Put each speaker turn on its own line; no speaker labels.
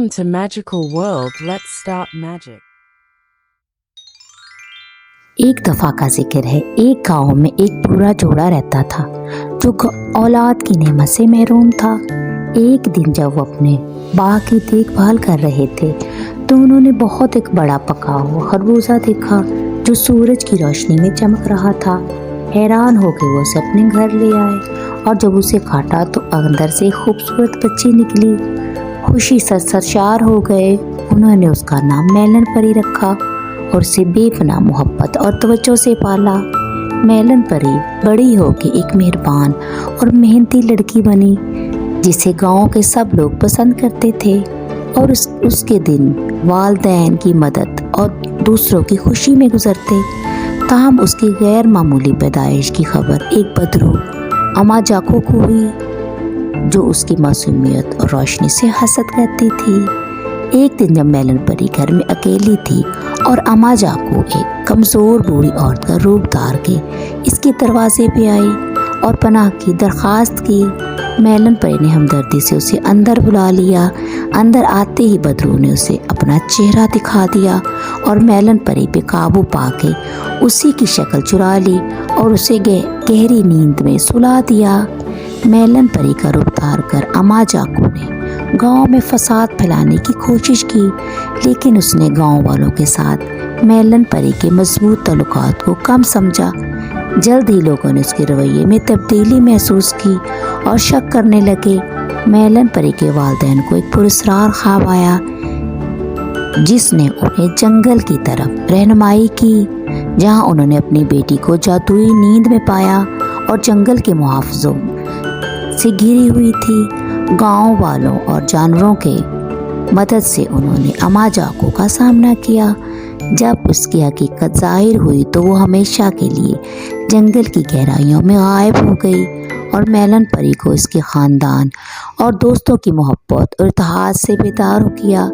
To magical world, let's start magic.
एक दफ़ा का जिक्र है। एक गांव में एक बूढ़ा जोड़ा रहता था जो औलाद की नेमत से महरूम था। एक दिन जब वो अपने बाग की देखभाल कर रहे थे तो उन्होंने बहुत एक बड़ा पका हुआ खरबूजा देखा जो सूरज की रोशनी में चमक रहा था। हैरान होकर वो उसे अपने घर ले आए और जब उसे काटा तो अंदर से एक खूबसूरत बच्ची निकली। खुशी से सरशार हो गए। उन्होंने उसका नाम मेलन परी रखा और उसे बेपनाह मोहब्बत और तवज्जो से पाला। मेलन परी बड़ी होकर एक मेहरबान और मेहनती लड़की बनी जिसे गांव के सब लोग पसंद करते थे और उसके दिन वालिदैन की मदद और दूसरों की खुशी में गुजरते। ताहम उसकी गैर मामूली पैदाइश की खबर एक बदरू अम्मा जाको को हुई जो उसकी मासूमियत और रोशनी से हसद करती थी। एक दिन जब मेलन परी घर में अकेली थी और अम्मा जाको एक कमज़ोर बूढ़ी औरत का रूप धार के इसके दरवाजे पे आई और पनाह की दरख्वास्त की। मेलन परी ने हमदर्दी से उसे अंदर बुला लिया। अंदर आते ही बदरू ने उसे अपना चेहरा दिखा दिया और मेलन परी पे काबू पाके उसी की शक्ल चुरा ली और उसे गहरी नींद में सुला दिया। मेलन परी का रूप धार कर अम्मा जाको ने गांव में फसाद फैलाने की कोशिश की, लेकिन उसने गांव वालों के साथ मेलन परी के मजबूत ताल्लुकात को कम समझा। जल्द ही लोगों ने उसके रवैये में तब्दीली महसूस की और शक करने लगे। मेलन परी के वालिदैन को एक पुरस्कार ख्वाब आया जिसने उन्हें जंगल की तरफ रहनुमाई की, जहां उन्होंने अपनी बेटी को जादुई नींद में पाया और जंगल के मुहाफ़िज़ों से घिरी हुई थी। गांव वालों और जानवरों के मदद से उन्होंने अम्मा जाको का सामना किया। जब उसकी हकीकत जाहिर हुई तो वो हमेशा के लिए जंगल की गहराइयों में गायब हो गई और मेलन परी को इसके ख़ानदान और दोस्तों की मोहब्बत और इत्तेहाद से बेदार किया।